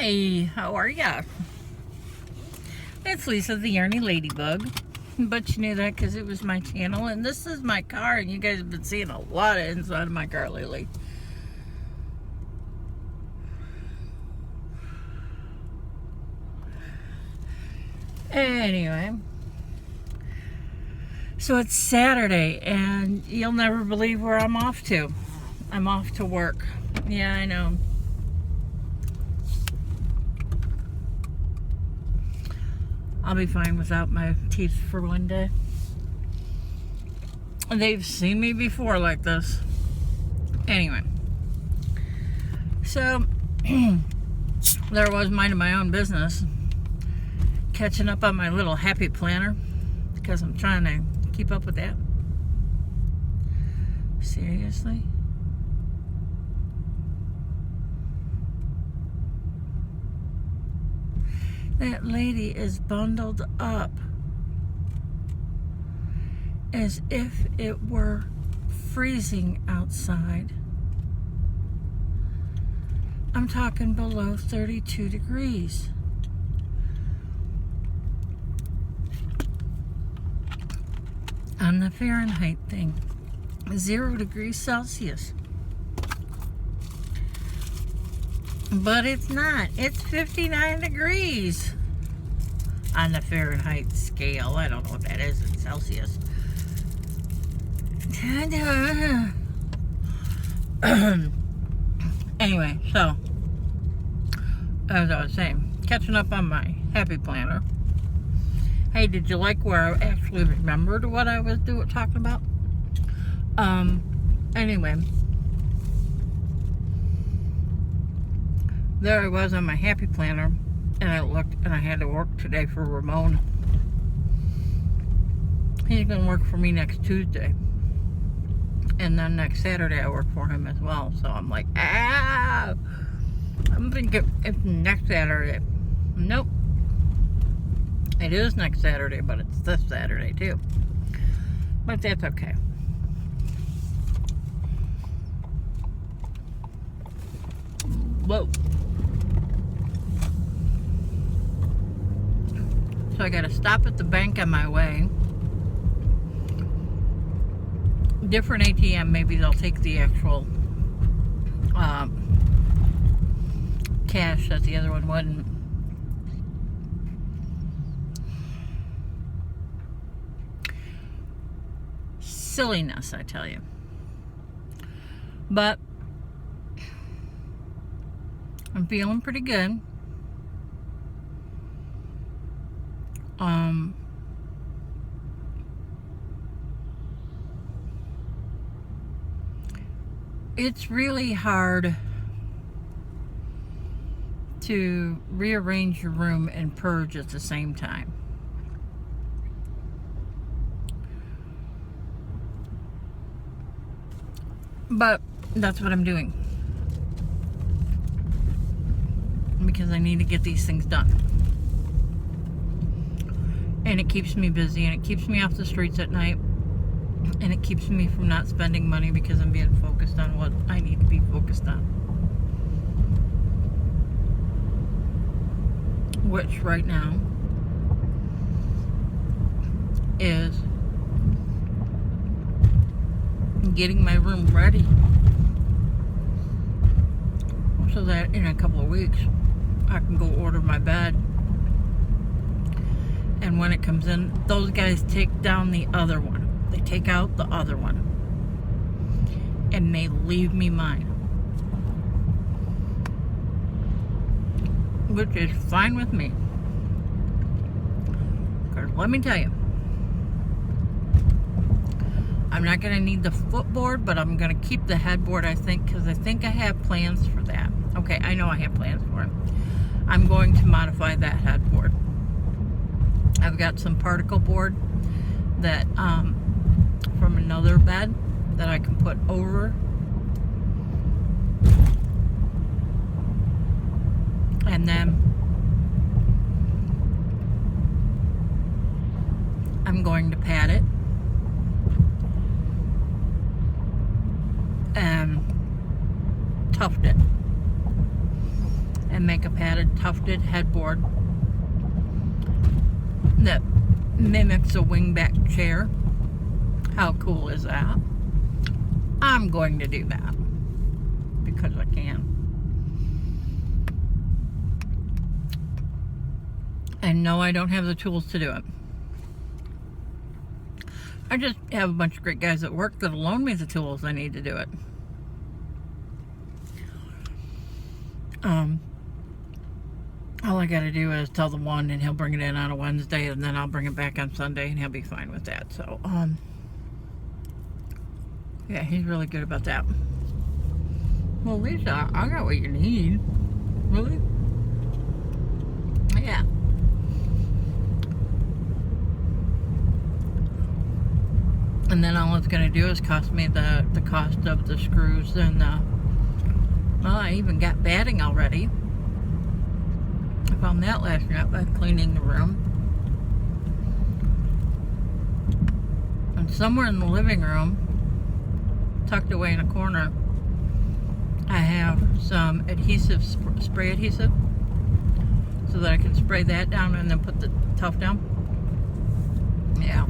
Hi, how are ya? It's Lisa the Yarny Ladybug. But you knew that because it was my channel. And this is my car, and you guys have been seeing a lot of inside of my car lately. Anyway. So it's Saturday, and you'll never believe where I'm off to. I'm off to work. Yeah, I know. I'll be fine without my teeth for one day. They've seen me before like this. Anyway. So, there was minding my own business. Catching up on my little happy planner. Because I'm trying to keep up with that. Seriously? That lady is bundled up as if it were freezing outside. I'm talking below 32 degrees. On the Fahrenheit thing, 0 degrees Celsius. But it's not. It's 59 degrees on the Fahrenheit scale. I don't know what that is in Celsius. Anyway, so as I was saying, catching up on my happy planner. Hey, did you like where I actually remembered what I was talking about? Anyway. There I was on my happy planner, and I looked, and I had to work today for Ramon. He's going to work for me next Tuesday. And then next Saturday I work for him as well. So I'm like, I'm thinking it's next Saturday. Nope. It is next Saturday, but it's this Saturday too. But that's okay. Whoa. So I gotta stop at the bank on my way. Different ATM, maybe they'll take the actual cash that the other one wouldn't. Silliness, I tell you. But I'm feeling pretty good. It's really hard to rearrange your room and purge at the same time. But that's what I'm doing. Because I need to get these things done. And it keeps me busy, and it keeps me off the streets at night. And it keeps me from not spending money because I'm being focused on what I need to be focused on. Which right now is getting my room ready so that in a couple of weeks I can go order my bed. And when it comes in, those guys take down the other one. They take out the other one. And they leave me mine. Which is fine with me. Because let me tell you, I'm not going to need the footboard, but I'm going to keep the headboard, I think, because I think I have plans for that. Okay, I know I have plans for it. I'm going to modify that headboard. I've got some particle board that, from another bed that I can put over. And then I'm going to pad it and tuft it. and make a padded tufted headboard that mimics a wingback chair. How cool is that? I'm going to do that because I can. And no, I don't have the tools to do it. I just have a bunch of great guys at work that'll loan me the tools I need to do it. All I gotta do is tell the one, and he'll bring it in on a Wednesday, and then I'll bring it back on Sunday, and he'll be fine with that. So, yeah, he's really good about that. Well, Lisa, I got what you need. Really? Yeah. And then all it's gonna do is cost me the cost of the screws and well, I even got batting already. I found that last night by cleaning the room. And somewhere in the living room, tucked away in a corner, I have some adhesive, spray adhesive, so that I can spray that down and then put the tuff down. Yeah.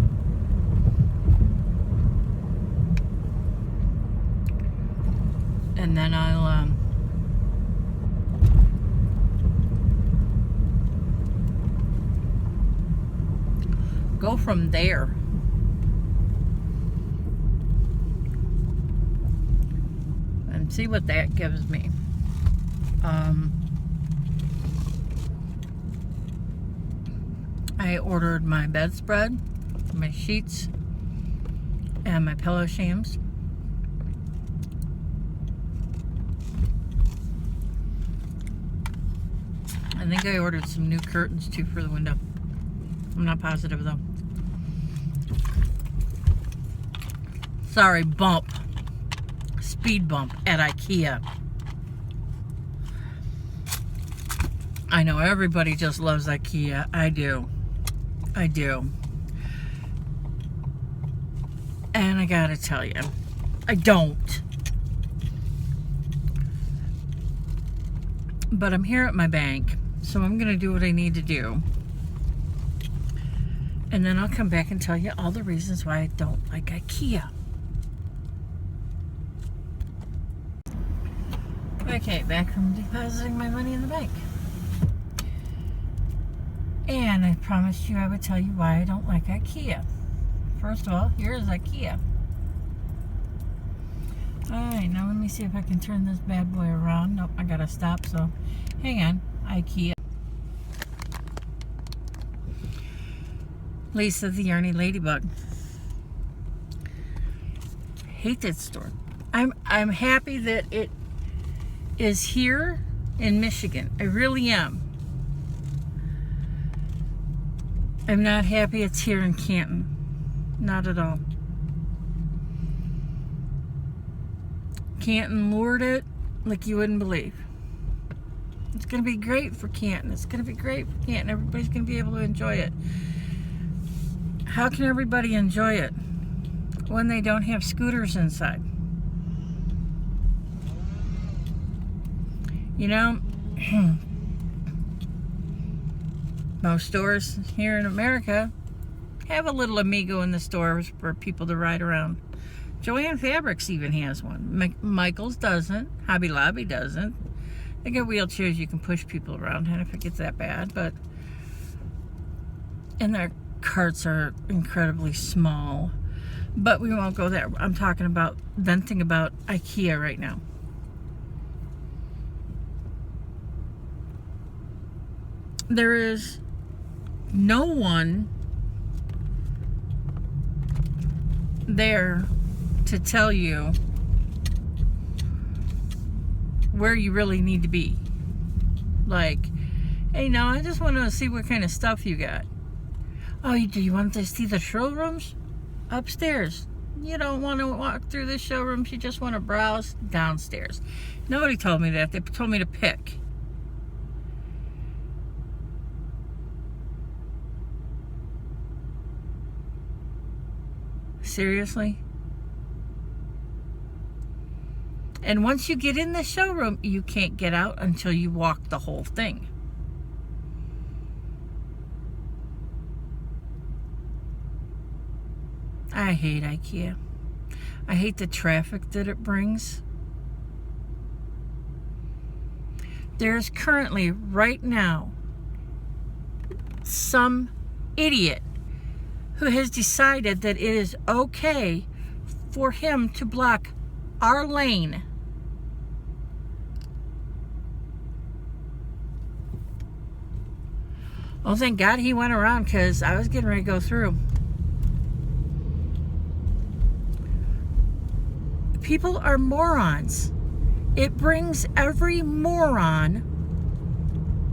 And then I'll go from there. And see what that gives me. I ordered my bedspread, my sheets, and my pillow shams. I think I ordered some new curtains too for the window. I'm not positive though. Sorry, bump. Speed bump at IKEA. I know everybody just loves IKEA. I do. I do. And I gotta tell you, I don't. But I'm here at my bank, so I'm gonna do what I need to do. And then I'll come back and tell you all the reasons why I don't like IKEA. Okay, back from depositing my money in the bank. And I promised you I would tell you why I don't like IKEA. First of all, here's IKEA. Alright, now let me see if I can turn this bad boy around. Nope, I gotta stop, so hang on. IKEA. Lisa the Yarny Ladybug. Hate that store. I'm happy that it is here in Michigan. I really am. I'm not happy it's here in Canton. Not at all. Canton lured it like you wouldn't believe. It's going to be great for Canton. It's going to be great for Canton. Everybody's going to be able to enjoy it. How can everybody enjoy it when they don't have scooters inside? You know, most stores here in America have a little Amigo in the stores for people to ride around. Joann Fabrics even has one. Michael's doesn't. Hobby Lobby doesn't. They got wheelchairs you can push people around in if it gets that bad, but and their carts are incredibly small. But we won't go there. I'm talking about venting about IKEA right now. There is no one there to tell you where you really need to be. Like, hey, now I just want to see what kind of stuff you got. Oh, do you want to see the showrooms? Upstairs. You don't want to walk through the showrooms, you just want to browse downstairs. Nobody told me that. They told me to pick. Seriously? And once you get in the showroom, you can't get out until you walk the whole thing. I hate IKEA. I hate the traffic that it brings. There's currently, right now, some idiot who has decided that it is okay for him to block our lane. Oh, thank God he went around, because I was getting ready to go through. People are morons. It brings every moron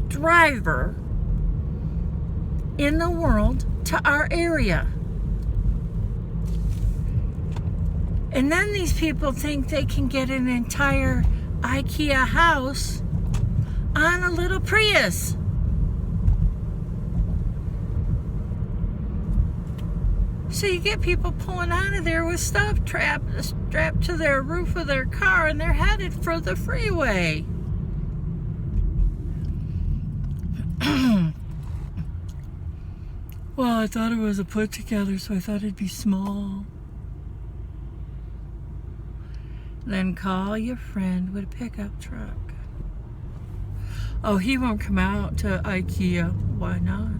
driver in the world to our area. And then these people think they can get an entire IKEA house on a little Prius. So you get people pulling out of there with stuff strapped to their roof of their car, and they're headed for the freeway. Well, I thought it was a put together, so I thought it'd be small. Then call your friend with a pickup truck. Oh, he won't come out to IKEA. Why not?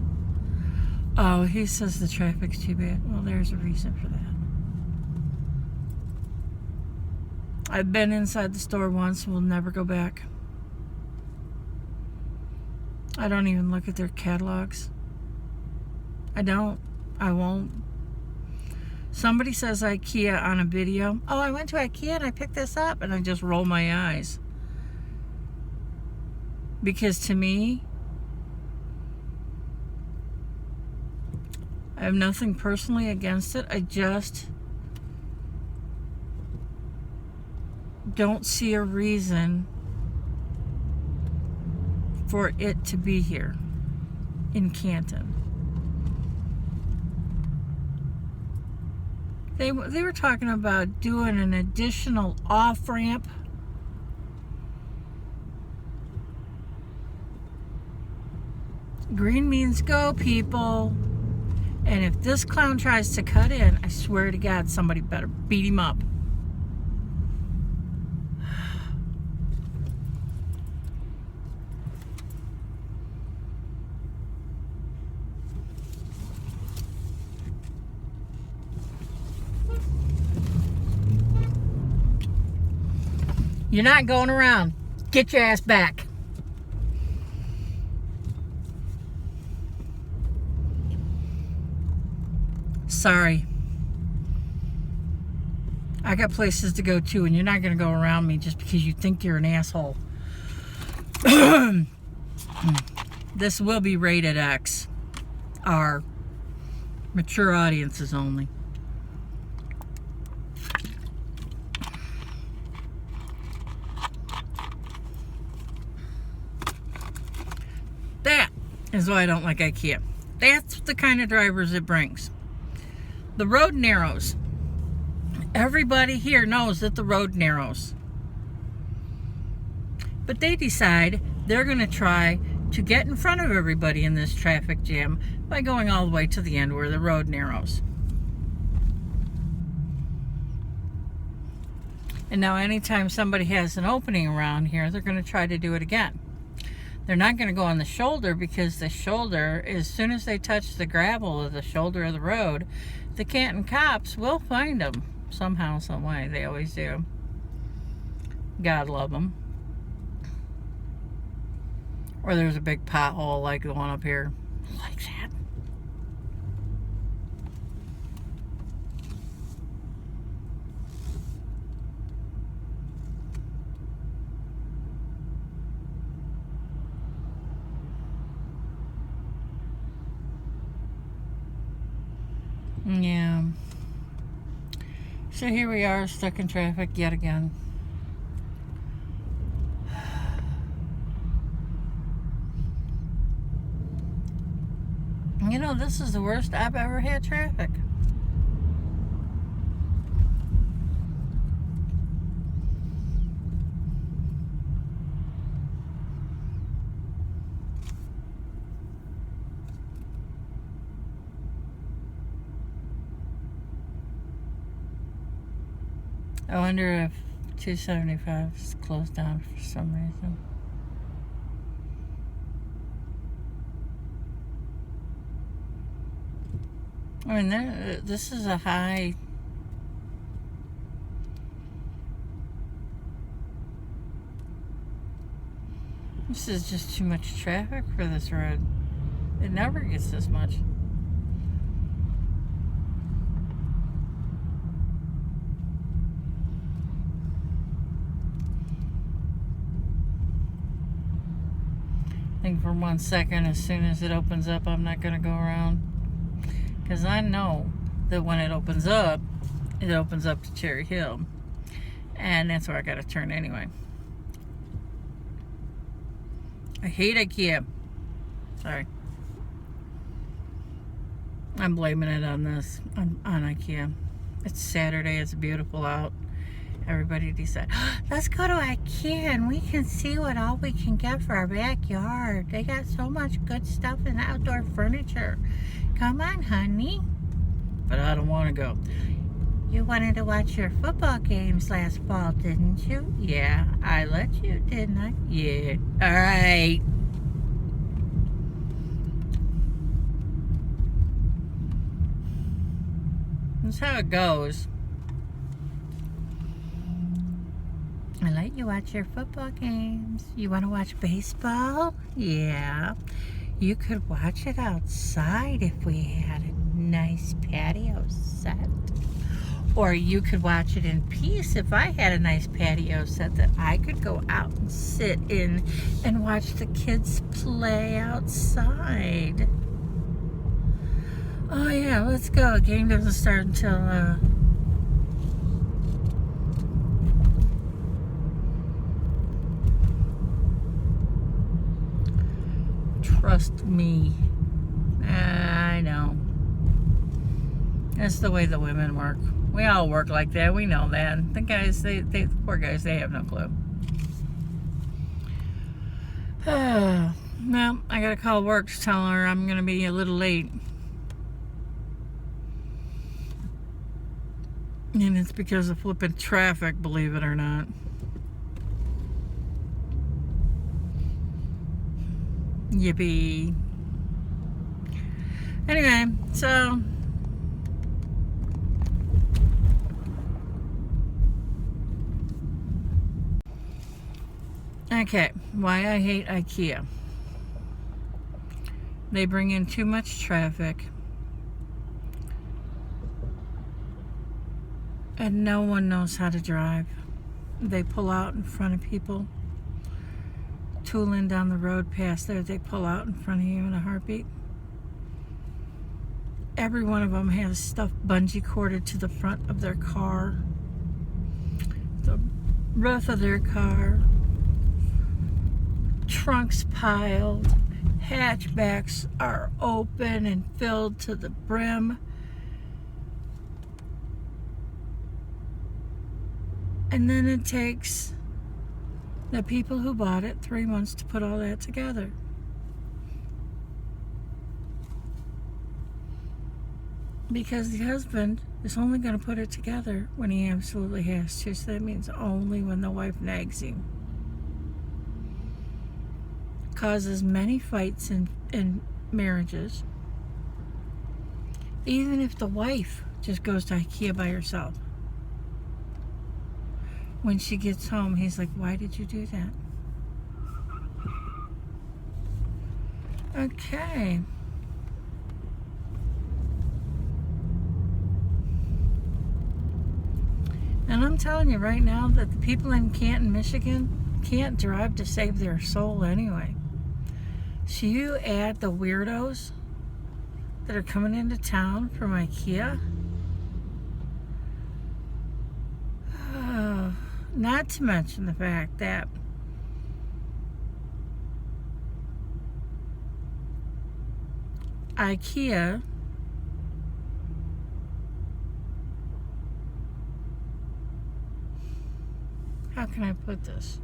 Oh, he says the traffic's too bad. Well, there's a reason for that. I've been inside the store once. We'll never go back. I don't even look at their catalogs. I don't. I won't. Somebody says IKEA on a video. Oh, I went to IKEA and I picked this up, and I just roll my eyes. Because to me, I have nothing personally against it. I just don't see a reason for it to be here in Canton. They were talking about doing an additional off-ramp. Green means go, people. And if this clown tries to cut in, I swear to God, somebody better beat him up. You're not going around. Get your ass back. Sorry. I got places to go to, and you're not going to go around me just because you think you're an asshole. This will be rated X. R. Mature audiences only. That is why I don't like IKEA. That's the kind of drivers it brings. The road narrows. Everybody here knows that the road narrows. But they decide they're going to try to get in front of everybody in this traffic jam by going all the way to the end where the road narrows. And now anytime somebody has an opening around here, they're going to try to do it again. They're not going to go on the shoulder, because the shoulder, as soon as they touch the gravel of the shoulder of the road, the Canton cops will find them somehow, some way. They always do. God love them. Or there's a big pothole like the one up here. Like that. Yeah. So here we are, stuck in traffic yet again. You know, this is the worst I've ever had traffic. I wonder if 275 is closed down for some reason. I mean, this is a high. This is just too much traffic for this road. It never gets this much. I think for 1 second, as soon as it opens up, I'm not going to go around. Because I know that when it opens up to Cherry Hill. And that's where I got to turn anyway. I hate IKEA. Sorry. I'm blaming it on this, on IKEA. It's Saturday, it's beautiful out. Everybody decided, let's go to IKEA and we can see what all we can get for our backyard. They got so much good stuff in outdoor furniture. Come on, honey. But I don't want to go. You wanted to watch your football games last fall, didn't you? Yeah, I let you, didn't I? Yeah. All right. That's how it goes. I let you watch your football games. You want to watch baseball? Yeah. You could watch it outside if we had a nice patio set. Or you could watch it in peace if I had a nice patio set that I could go out and sit in and watch the kids play outside. Oh yeah, let's go. Game doesn't start until trust me. I know. That's the way the women work. We all work like that. We know that. The guys, they poor guys, they have no clue. Well, I gotta call work to tell her I'm gonna be a little late. And it's because of flipping traffic, believe it or not. Yippee. Anyway, so okay, why I hate IKEA. They bring in too much traffic. And no one knows how to drive. They pull out in front of people. Tooling down the road past there, they pull out in front of you in a heartbeat. Every one of them has stuff bungee corded to the front of their car, the roof of their car, trunks piled, hatchbacks are open and filled to the brim. And then it takes the people who bought it 3 months to put all that together. Because the husband is only going to put it together when he absolutely has to. So that means only when the wife nags him. Causes many fights in marriages. Even if the wife just goes to IKEA by herself. When she gets home, he's like, why did you do that? Okay. And I'm telling you right now that the people in Canton, Michigan can't drive to save their soul anyway. So you add the weirdos that are coming into town from IKEA. Not to mention the fact that IKEA how can I put this?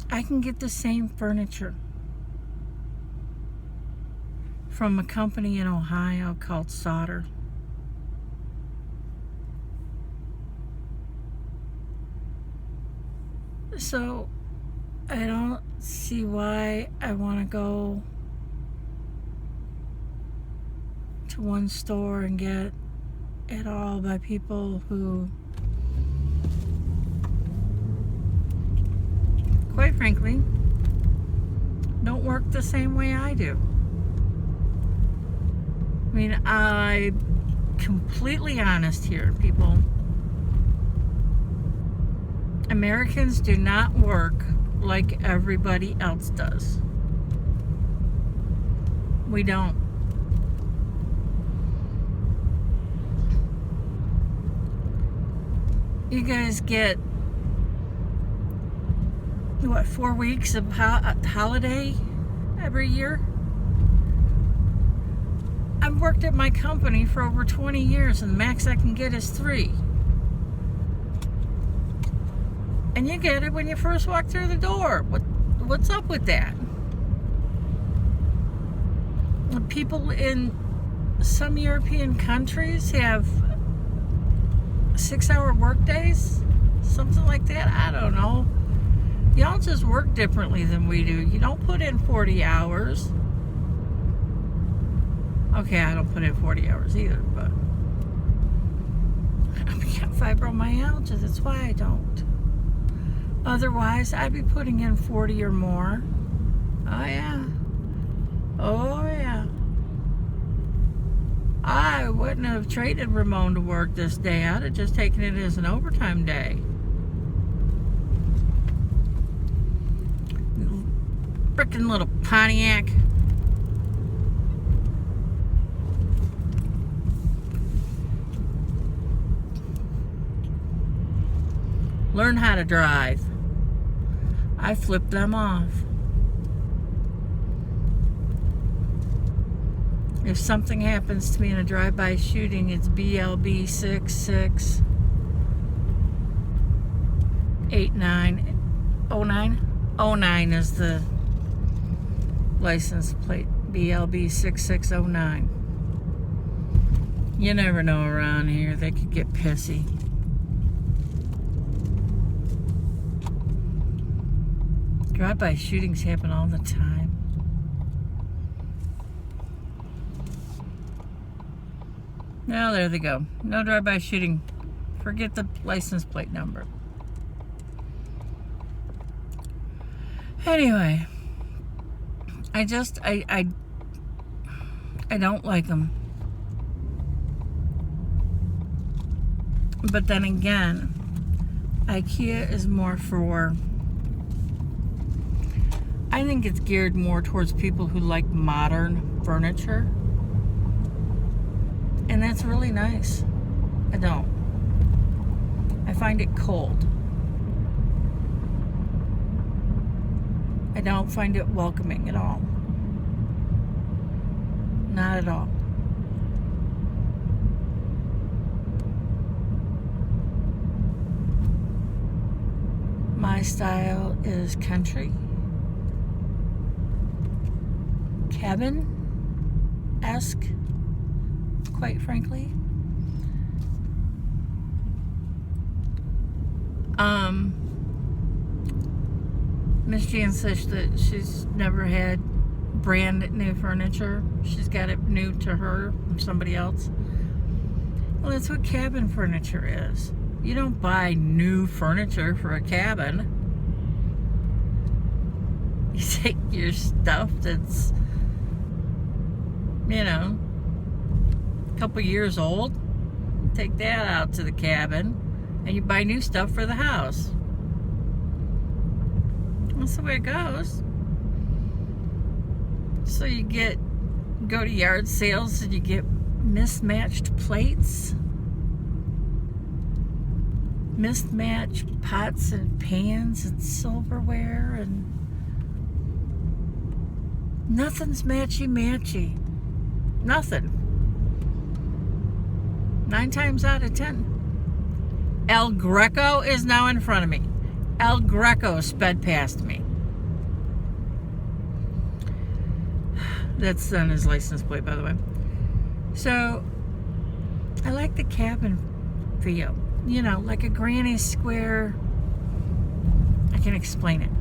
I can get the same furniture from a company in Ohio called Solder. So I don't see why I want to go to one store and get it all by people who, quite frankly, don't work the same way I do. I mean, I'm completely honest here, people. Americans do not work like everybody else does. We don't. You guys get, what, 4 weeks of holiday every year? I've worked at my company for over 20 years and the max I can get is 3. And you get it when you first walk through the door. What's up with that? People in some European countries have 6-hour work days, something like that. I don't know. Y'all just work differently than we do. You don't put in 40 hours. Okay, I don't put in 40 hours either, but I've got fibromyalgia. That's why I don't. Otherwise, I'd be putting in 40 or more. Oh, yeah. Oh, yeah. I wouldn't have traded Ramon to work this day. I'd have just taken it as an overtime day. Frickin' little Pontiac. Learn how to drive. I flip them off. If something happens to me in a drive-by shooting, it's BLB 668909. 09 is the license plate. BLB 6609. You never know around here. They could get pissy. Drive-by shootings happen all the time. Now there they go. No drive-by shooting. Forget the license plate number. Anyway, I don't like them. But then again, IKEA is more for, I think it's geared more towards people who like modern furniture. And that's really nice. I don't. I find it cold. I don't find it welcoming at all. Not at all. My style is country, cabin-esque, quite frankly. Miss Jan says that she's never had brand new furniture. She's got it new to her from somebody else. Well, that's what cabin furniture is. You don't buy new furniture for a cabin. You take your stuff that's, you know, a couple years old, take that out to the cabin, and you buy new stuff for the house. That's the way it goes. So you go to yard sales and you get mismatched plates, mismatched pots and pans and silverware, and nothing's matchy-matchy. Nothing. 9 times out of 10. El Greco is now in front of me. El Greco sped past me. That's on his license plate, by the way. So, I like the cabin feel. You know, like a granny square can explain it.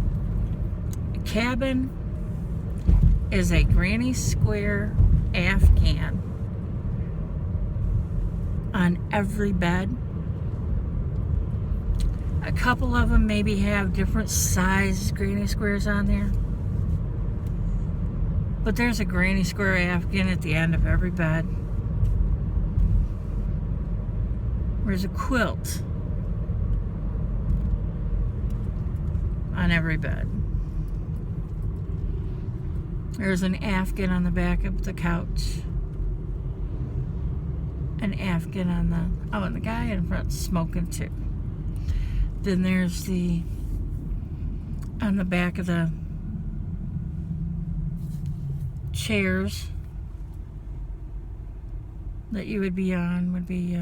A cabin is a granny square Afghan on every bed. A couple of them maybe have different size granny squares on there. But there's a granny square Afghan at the end of every bed. There's a quilt on every bed. There's an Afghan on the back of the couch. An Afghan on the... Oh, and the guy in front smoking too. Then there's the... On the back of the chairs that you would be on would be...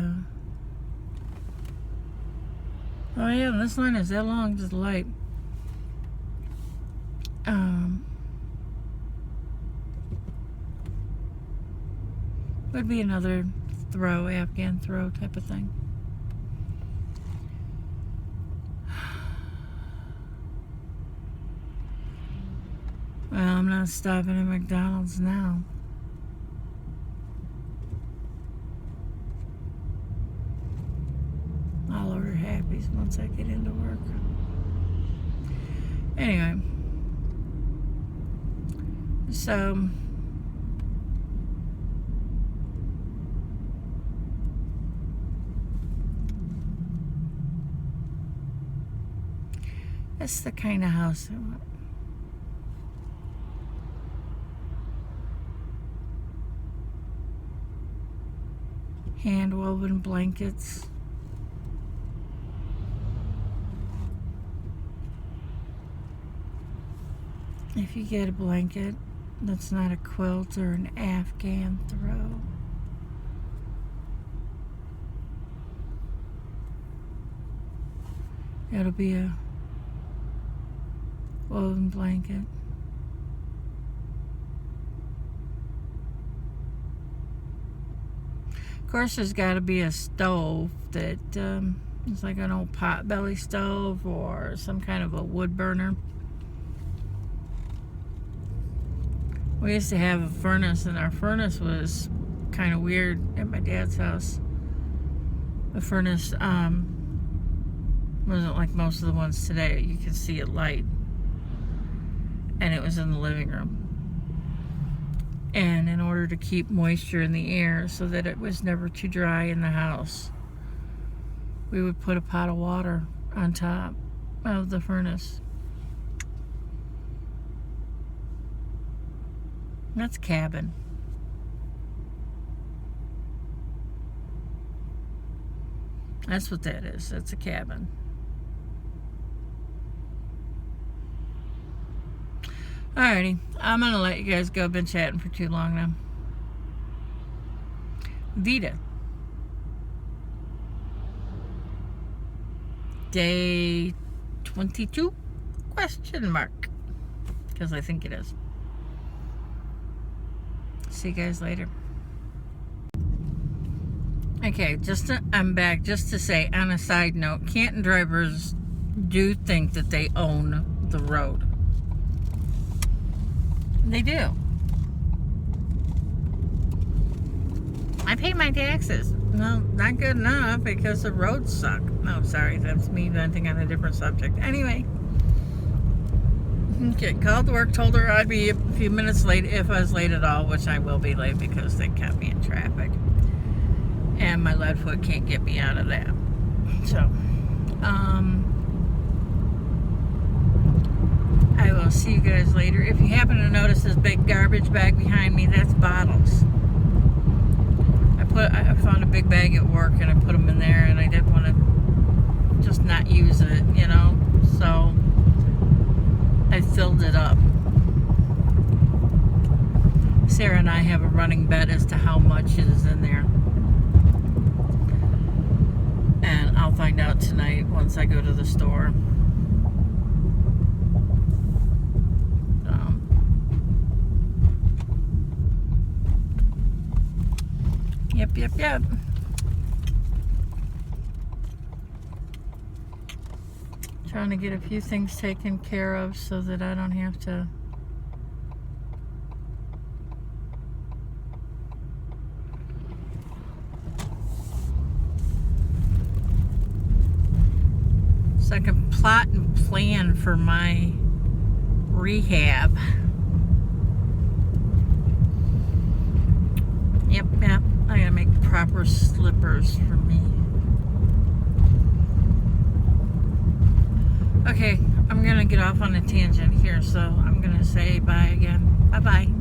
Oh yeah, this line is that long, just light. Would be another throw, Afghan throw type of thing. Well, I'm not stopping at McDonald's now. I'll order Happy's once I get into work. Anyway, so that's the kind of house I want. Hand-woven blankets. If you get a blanket that's not a quilt or an Afghan throw, it'll be a woven blanket. Of course, there's got to be a stove that is like an old potbelly stove or some kind of a wood burner. We used to have a furnace, and our furnace was kind of weird at my dad's house. The furnace wasn't like most of the ones today. You could see it light. And it was in the living room. And in order to keep moisture in the air so that it was never too dry in the house, we would put a pot of water on top of the furnace. That's cabin. That's what that is. That's a cabin. Alrighty, I'm gonna let you guys go. I've been chatting for too long now. Vita. Day 22? Question mark. Because I think it is. See you guys later. Okay, I'm back just to say, on a side note, Canton drivers do think that they own the road. They do. I pay my taxes. Well, not good enough because the roads suck. No, sorry, that's me venting on a different subject. Anyway. Okay, called work, told her I'd be a few minutes late if I was late at all, which I will be late because they kept me in traffic. And my lead foot can't get me out of that. So, I will see you guys later. If you happen to notice this big garbage bag behind me, that's bottles. I found a big bag at work and I put them in there, and I didn't want to just not use it, you know, so I filled it up. Sarah and I have a running bet as to how much is in there. And I'll find out tonight once I go to the store. Yep. Trying to get a few things taken care of so that I don't have to so I can plot and plan for my rehab. Yep, I gotta make proper slippers for me. Okay, I'm gonna get off on a tangent here, so I'm gonna say bye again. Bye-bye.